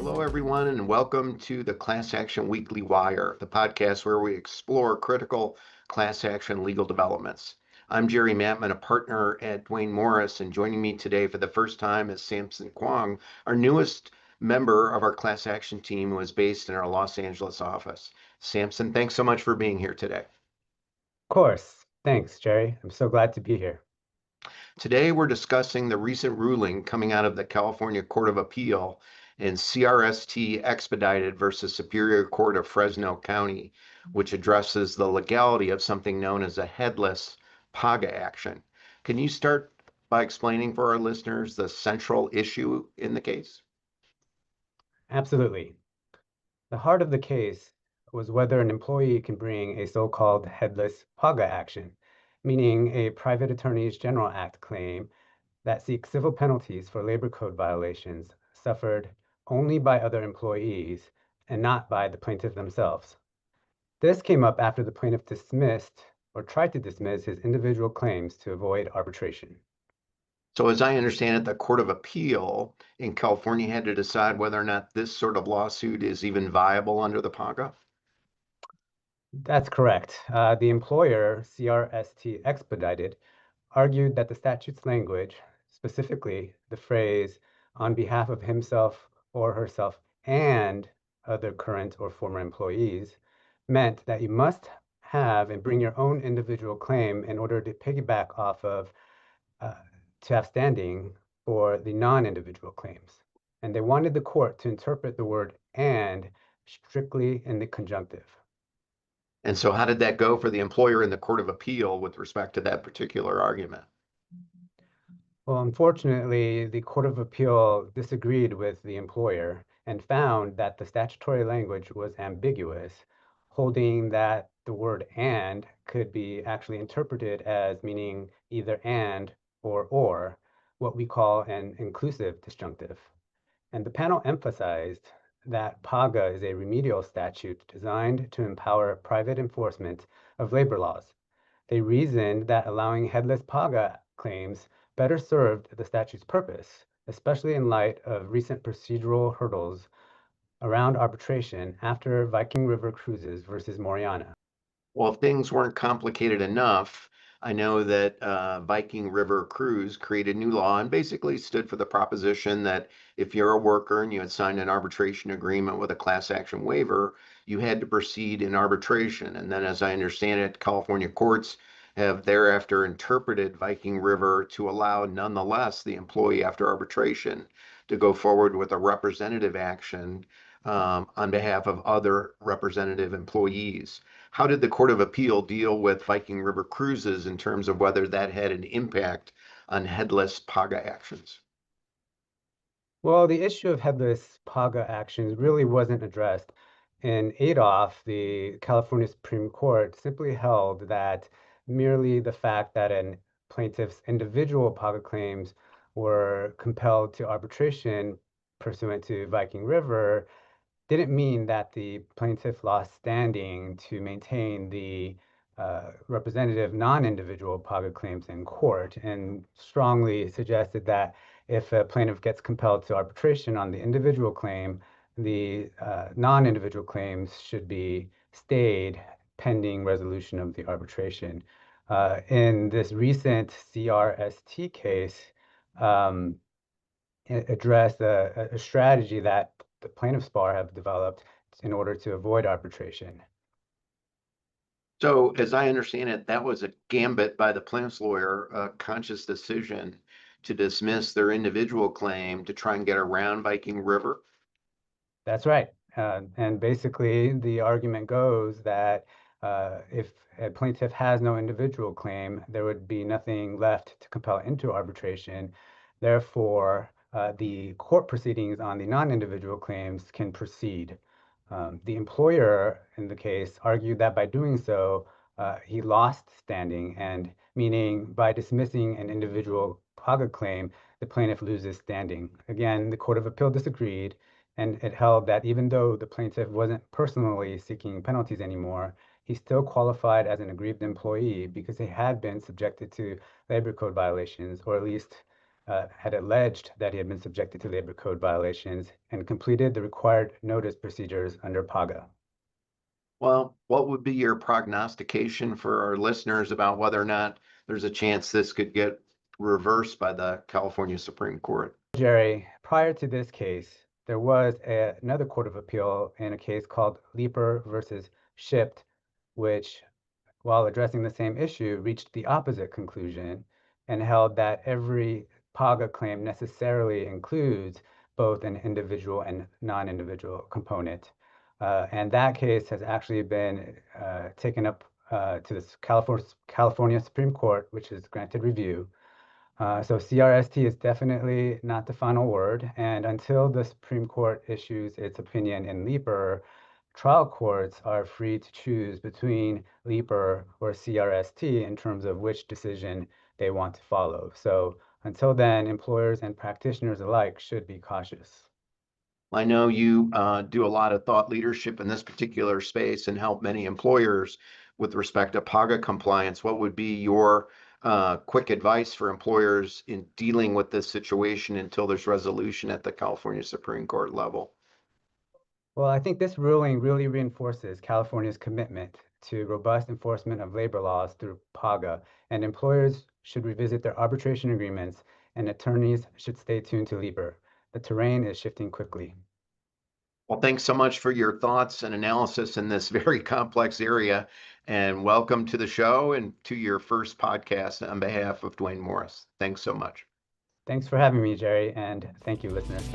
Hello, everyone, and welcome to the Class Action Weekly Wire, the podcast where we explore critical class action legal developments. I'm Jerry Maatman, a partner at Duane Morris, and joining me today for the first time is Samson Huang, our newest member of our class action team who is based in our Los Angeles office. Samson, thanks so much for being here today. Of course. Thanks, Jerry. I'm so glad to be here. Today, we're discussing the recent ruling coming out of the California Court of Appeal in CRST Expedited versus Superior Court of Fresno County, which addresses the legality of something known as a headless PAGA action. Can you start by explaining for our listeners the central issue in the case? Absolutely. The heart of the case was whether an employee can bring a so-called headless PAGA action, meaning a Private Attorneys General Act claim that seeks civil penalties for labor code violations suffered only by other employees and not by the plaintiff themselves. This came up after the plaintiff dismissed or tried to dismiss his individual claims to avoid arbitration. So, as I understand it, the Court of Appeal in California had to decide whether or not this sort of lawsuit is even viable under the PAGA. That's correct. The employer, CRST Expedited, argued that the statute's language, specifically the phrase on behalf of himself or herself and other current or former employees, meant that you must have and bring your own individual claim in order to piggyback off of, uh, to have standing for the non-individual claims. And they wanted the court to interpret the word and strictly in the conjunctive. And so, how did that go for the employer in the Court of Appeal with respect to that particular argument? Well, unfortunately, the Court of Appeal disagreed with the employer and found that the statutory language was ambiguous, holding that the word and could be actually interpreted as meaning either and or, what we call an inclusive disjunctive. And the panel emphasized that PAGA is a remedial statute designed to empower private enforcement of labor laws. They reasoned that allowing headless PAGA claims better served the statute's purpose, especially in light of recent procedural hurdles around arbitration after Viking River Cruises versus Moriana. Well, if things weren't complicated enough, I know that Viking River Cruise created new law and basically stood for the proposition that if you're a worker and you had signed an arbitration agreement with a class action waiver, you had to proceed in arbitration. And then, as I understand it, California courts have thereafter interpreted Viking River to allow, nonetheless, the employee after arbitration to go forward with a representative action on behalf of other representative employees. How did the Court of Appeal deal with Viking River Cruises in terms of whether that had an impact on headless PAGA actions? Well, the issue of headless PAGA actions really wasn't addressed. In Adolph, the California Supreme Court simply held that merely the fact that an plaintiff's individual PAGA claims were compelled to arbitration pursuant to Viking River didn't mean that the plaintiff lost standing to maintain the representative non-individual PAGA claims in court, and strongly suggested that if a plaintiff gets compelled to arbitration on the individual claim, the non-individual claims should be stayed pending resolution of the arbitration. In this recent CRST case, um, it addressed a strategy that the plaintiff's bar have developed in order to avoid arbitration. So, as I understand it, that was a gambit by the plaintiff's lawyer, a conscious decision to dismiss their individual claim to try and get around Viking River. That's right. And basically, the argument goes that if a plaintiff has no individual claim, there would be nothing left to compel into arbitration. Therefore, the court proceedings on the non-individual claims can proceed. The employer in the case argued that by doing so, he lost standing, and meaning by dismissing an individual PAGA claim, the plaintiff loses standing. Again, the Court of Appeal disagreed, and it held that even though the plaintiff wasn't personally seeking penalties anymore, he still qualified as an aggrieved employee because he had been subjected to labor code violations, or at least had alleged that he had been subjected to labor code violations and completed the required notice procedures under PAGA. Well, what would be your prognostication for our listeners about whether or not there's a chance this could get reversed by the California Supreme Court? Jerry, prior to this case, there was another court of appeal in a case called Leeper versus Shipped, which, while addressing the same issue, reached the opposite conclusion and held that every PAGA claim necessarily includes both an individual and non-individual component. And that case has actually been taken up to the California Supreme Court, which has granted review. So CRST is definitely not the final word. And until the Supreme Court issues its opinion in Leeper, trial courts are free to choose between Leeper or CRST in terms of which decision they want to follow. So until then, employers and practitioners alike should be cautious. I know you do a lot of thought leadership in this particular space and help many employers with respect to PAGA compliance. What would be your quick advice for employers in dealing with this situation until there's resolution at the California Supreme Court level? Well, I think this ruling really reinforces California's commitment to robust enforcement of labor laws through PAGA, and employers should revisit their arbitration agreements, and attorneys should stay tuned to Leeper. The terrain is shifting quickly. Well, thanks so much for your thoughts and analysis in this very complex area. And welcome to the show and to your first podcast on behalf of Duane Morris. Thanks so much. Thanks for having me, Jerry, and thank you, listeners.